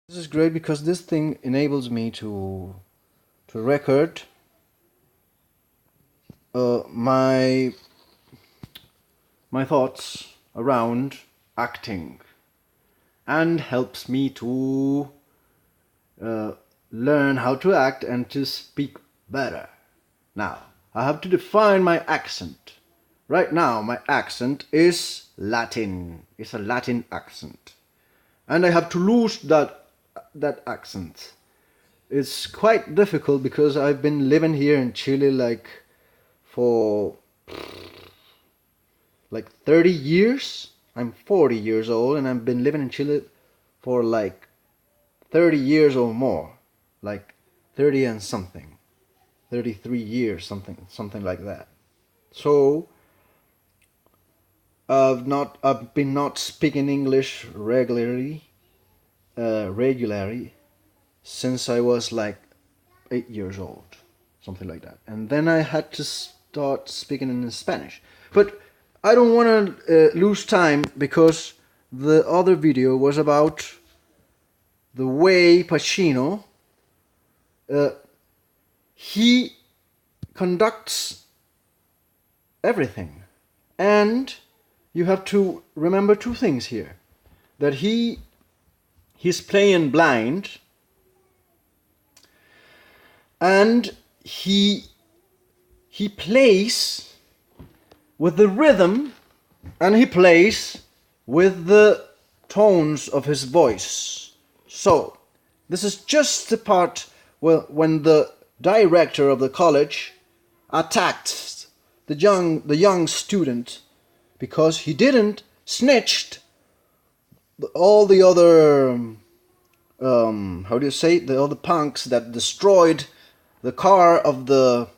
This is great because this thing enables me to record my thoughts around acting and helps me to learn how to act and to speak better. Now, I have to define my accent. Right now, my accent is Latin. It's a Latin accent. And I have to lose that accent. It's quite difficult because I've been living here in Chile for 30 years. I'm 40 years old and I've been living in Chile for 30 years or more. 30 and something. 33 years, something like that. So I've been not speaking English regularly since I was 8 years old, something like that. And then I had to start speaking in Spanish. But I don't want to lose time because the other video was about the way Pacino he conducts everything. And you have to remember two things here. That he's playing blind, and he plays with the rhythm, and he plays with the tones of his voice. So this is just the part when the director of the college attacked the young student because he didn't snitched all the other the other punks that destroyed the car of the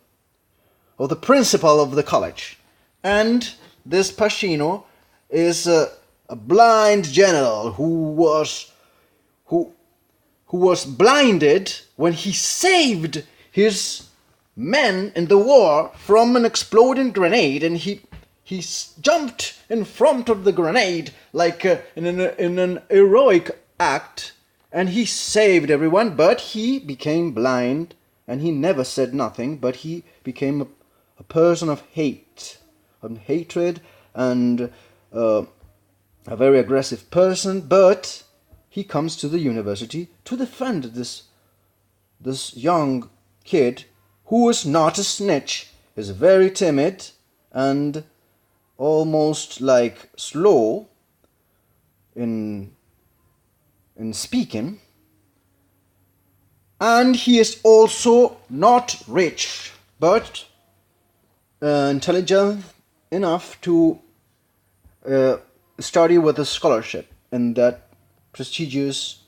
principal of the college. And this Pacino is a blind general who was blinded when he saved his men in the war from an exploding grenade, and he jumped in front of the grenade in an heroic act, and he saved everyone. But he became blind, and he never said nothing. But he became a person of hatred, and a very aggressive person. But he comes to the university to defend this young kid who is not a snitch, is very timid and almost slow in speaking, and he is also not rich but intelligent enough to study with a scholarship in that prestigious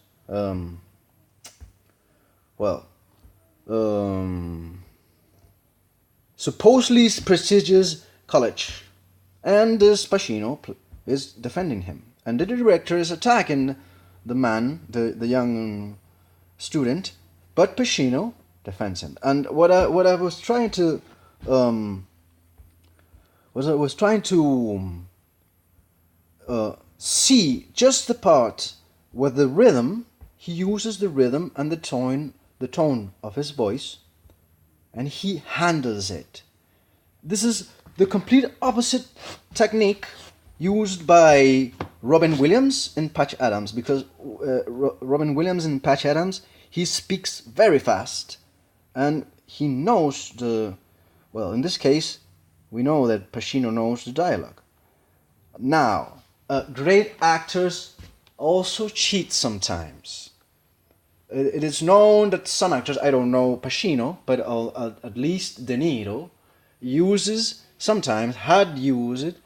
supposedly prestigious college. And this Pacino is defending him, and the director is attacking the man, the young student, but Pacino defends him. And what I was trying to see just the part where the rhythm, he uses the rhythm and the tone of his voice, and he handles it. This is the complete opposite technique used by Robin Williams and Patch Adams, because Robin Williams and Patch Adams, he speaks very fast, and he knows in this case, we know that Pacino knows the dialogue. Now, great actors also cheat sometimes. It is known that some actors, I don't know Pacino, but at least De Niro, had used it.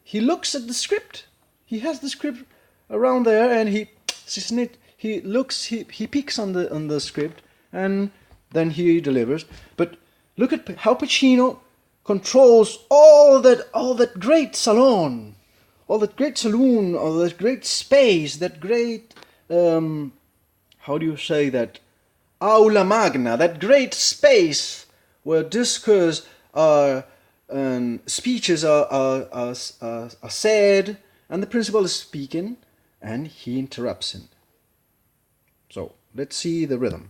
He looks at the script. He has the script around there, and he peeks on the script, and then he delivers. But look at how Pacino controls all that great salon, all that great space, that great how do you say that? Aula magna, that great space where discourse and speeches are said, and the principal is speaking, and he interrupts him. So let's see the rhythm.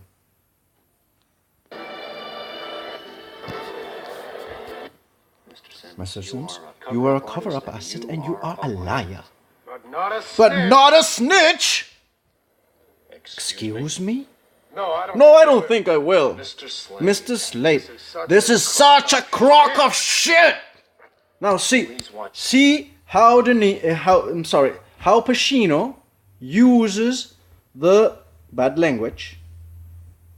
Mr. Sims, you are a cover-up asset and you are a liar. But not a snitch! Excuse me? No, I don't think I will. Mr. Slate, this is such a crock of shit! Now see how how Pacino uses the bad language,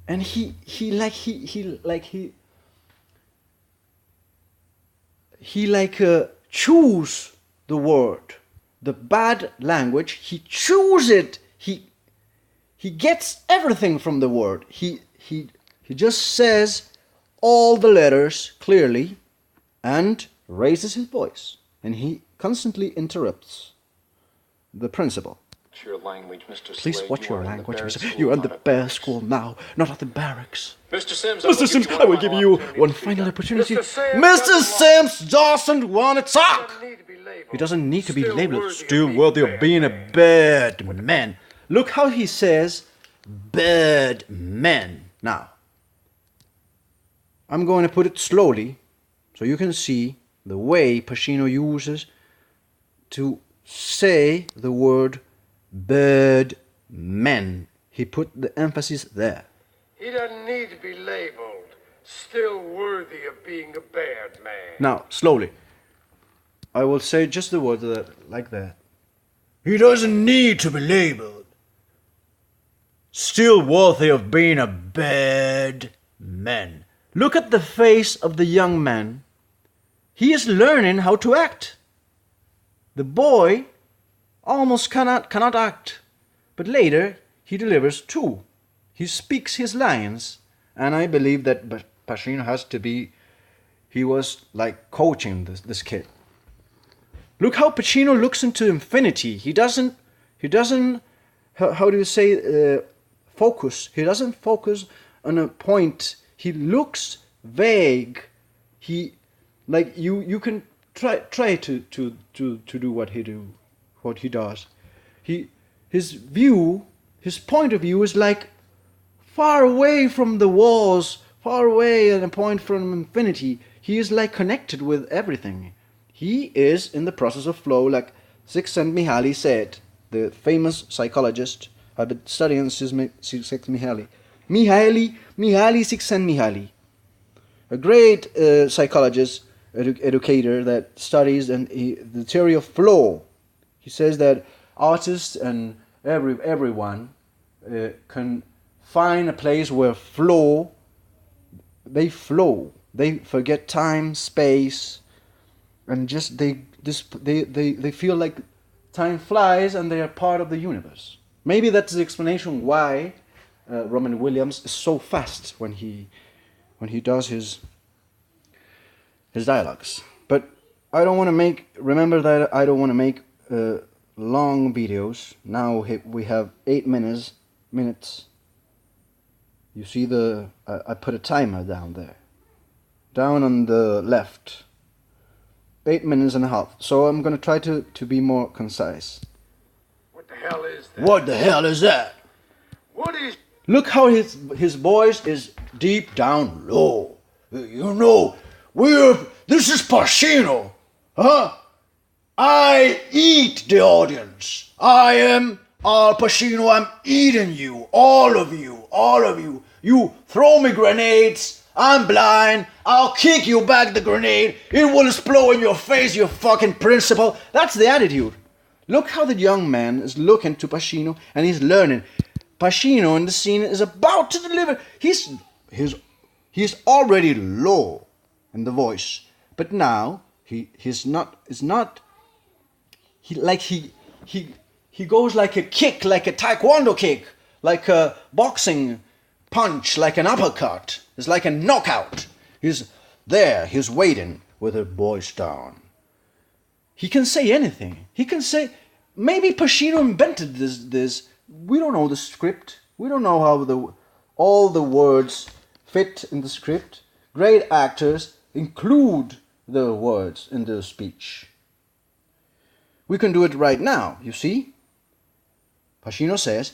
and he choose the word, the bad language. He choose it. He gets everything from the word. He just says all the letters clearly, and raises his voice, and he constantly interrupts the principal. Your language, Mr. Please Slade, watch you your are in the language, bear Mr. school, You're in not the at bear barracks. school now, not at the barracks. Mr. Sims, Mr. Sims, I will give you one final opportunity. Mr. Sims doesn't want to talk. He doesn't need to be labeled still worthy of being a bad man. Look how he says bad man. Now, I'm going to put it slowly so you can see the way Pacino uses to say the word bad man. He put the emphasis there. He doesn't need to be labeled still worthy of being a bad man. Now, slowly. I will say just the word like that. He doesn't need to be labeled still worthy of being a bad man. Look at the face of the young man. He is learning how to act. The boy almost cannot act, but later he delivers too. He speaks his lines, and I believe that Pacino he was like coaching this kid. Look how Pacino looks into infinity. He doesn't, how do you say, focus. He doesn't focus on a point. He looks vague. You can try to do what he does. His point of view is like far away from the walls, far away and a point from infinity. He is like connected with everything. He is in the process of flow, like Csikszentmihaly said, the famous psychologist. I've been studying Csikszentmihaly. Mihaly Csikszentmihaly, a great psychologist, educator that studies the theory of flow. He says that artists and everyone can find a place where they flow. They forget time, space, and just they feel like time flies and they are part of the universe. Maybe that's the explanation why Robin Williams is so fast when he does his dialogues. But I don't want to remember that I don't want to make long videos. Now we have 8 minutes. You see I put a timer down there. Down on the left. 8 minutes and a half. So I'm going to try to be more concise. What the hell is that? What the hell is that? What is... Look how his voice is deep down low. You know, this is Pacino. Huh? I eat the audience. I am Al Pacino. I'm eating you. All of you. You throw me grenades. I'm blind. I'll kick you back the grenade. It will explode in your face, you fucking principal. That's the attitude. Look how the young man is looking to Pacino and he's learning. Pacino in the scene is about to deliver. He's already low in the voice, but now he goes like a kick, like a taekwondo kick, like a boxing punch, like an uppercut. It's like a knockout. He's there. He's waiting with her voice down. He can say anything. He can say, maybe Pacino invented this. We don't know the script. We don't know how all the words fit in the script. Great actors include the words in their speech. We can do it right now, you see? Pacino says,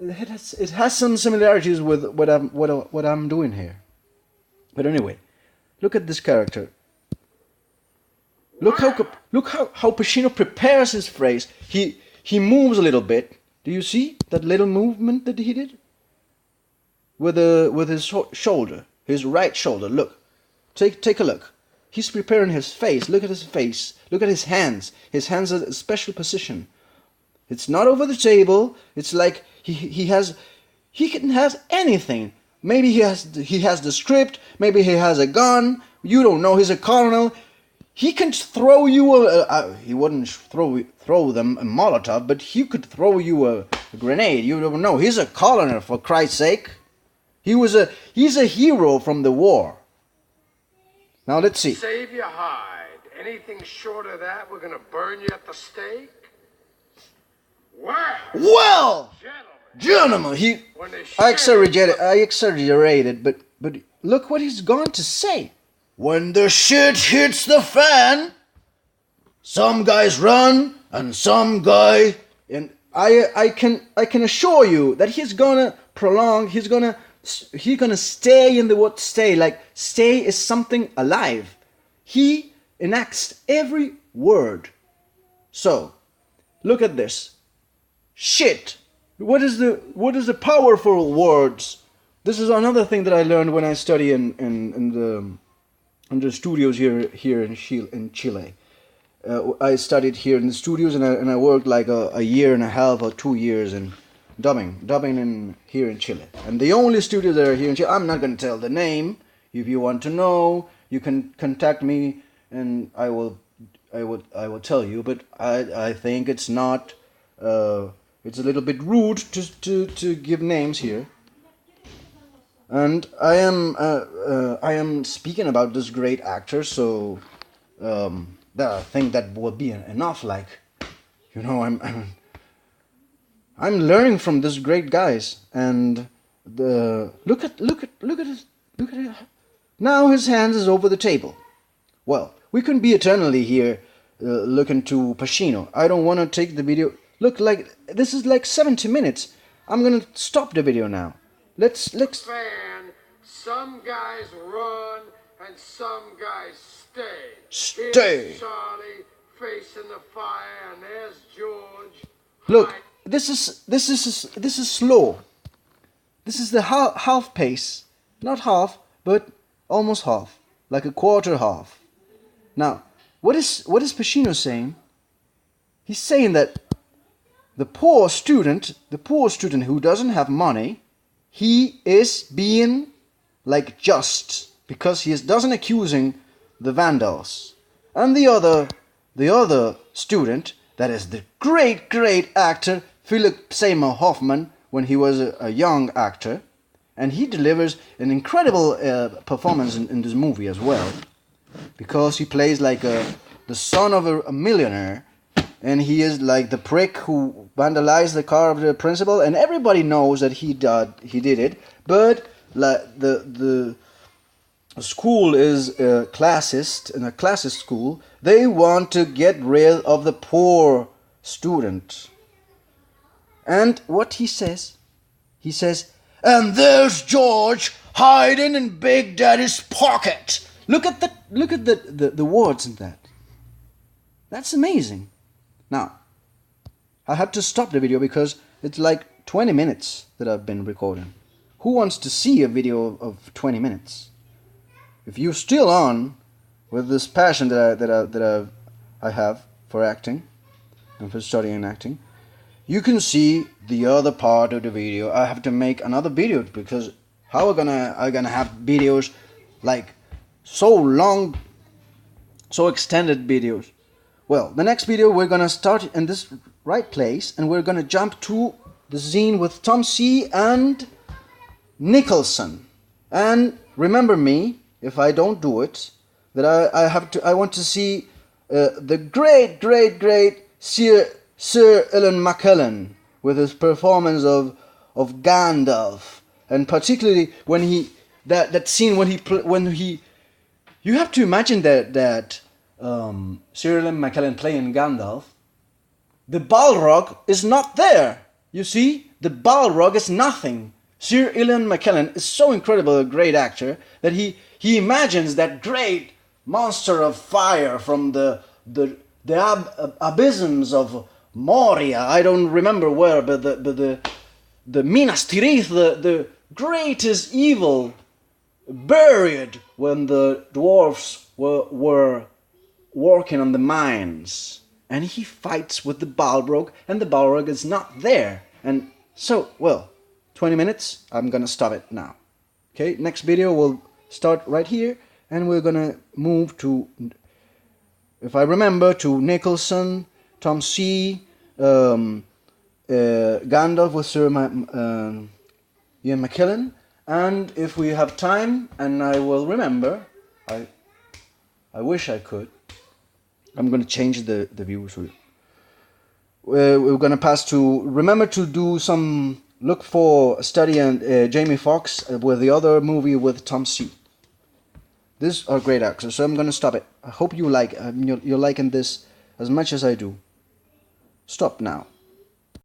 it has some similarities with what I'm doing here. But anyway, look at this character. Look how Pacino prepares his phrase. He moves a little bit. Do you see that little movement that he did? With his shoulder, his right shoulder. Look, take a look. He's preparing his face. Look at his face. Look at his hands. His hands are a special position. It's not over the table. It's like he can have anything. Maybe he has the script. Maybe he has a gun. You don't know. He's a colonel. He can throw you he wouldn't throw them a Molotov, but he could throw you a grenade. You don't know. He's a colonel, for Christ's sake. He's a hero from the war. Now let's see. Save your hide. Anything short of that, we're gonna burn you at the stake. Well, gentlemen, I exaggerated, but look what he's going to say. When the shit hits the fan, some guys run and some guy, and I can assure you that he's gonna prolong. He's gonna stay in the word stay. Like stay is something alive. He enacts every word. So, look at this. Shit. What is the powerful words? This is another thing that I learned when I study in the studios here in Chile. I studied here in the studios, and I worked like a year and a half or 2 years in dubbing here in Chile. And the only studios that are here in Chile, I'm not going to tell the name. If you want to know, you can contact me, and I will tell you. But I think it's not. It's a little bit rude to give names here. And I am speaking about this great actor, so I think that would be enough. Like, you know, I'm learning from these great guys, and look at it. Now his hands is over the table. Well, we couldn't be eternally here looking to Pacino. I don't want to take the video. Look, like this is like 70 minutes. I'm gonna stop the video now. Let's. Fan, some guys run and some guys stay. Stay. Here's Charlie facing the fire, and there's George. Look, this is slow. This is the half pace, not half, but almost half, like a quarter half. Now, what is Pacino saying? He's saying that the poor student who doesn't have money, he is being like just because he doesn't accusing the vandals. And the other student, that is the great actor Philip Seymour Hoffman when he was a young actor, and he delivers an incredible performance in this movie as well, because he plays like the son of a millionaire. And he is like the prick who vandalized the car of the principal, and everybody knows that he did it. But like the school is classist, in a classist school, they want to get rid of the poor student. And what he says, and there's George hiding in Big Daddy's pocket. Look at the words in that. That's amazing. Now, I had to stop the video because it's like 20 minutes that I've been recording. Who wants to see a video of 20 minutes? If you're still on with this passion that I have for acting and for studying acting, you can see the other part of the video. I have to make another video because how am I gonna have videos like so long, so extended videos? Well, the next video we're gonna start in this right place, and we're gonna jump to the scene with Tom C. and Nicholson. And remember me, if I don't do it, that I want to see the great Sir Ian McKellen with his performance of Gandalf, and particularly when that scene when he you have to imagine that. Sir McKellen playing Gandalf, the Balrog is not there. You see, the Balrog is nothing. Sir Ian McKellen is so incredible a great actor that he imagines that great monster of fire from the abysms of Moria. I don't remember where, but the Minas Tirith, the greatest evil, buried when the dwarfs were working on the mines. And he fights with the Balrog, and the Balrog is not there. And so, well, 20 minutes, I'm gonna stop it now. Okay, next video will start right here, and we're gonna move to, if I remember, to Nicholson, Tom C, Gandalf with Sir Ian McKellen, and if we have time, and I will remember, I wish I could, I'm gonna change the views. We're gonna pass to, remember to do some, look for Study and Jamie Foxx with the other movie with Tom C. These are great actors, so I'm gonna stop it. I hope you like, you're liking this as much as I do. Stop now.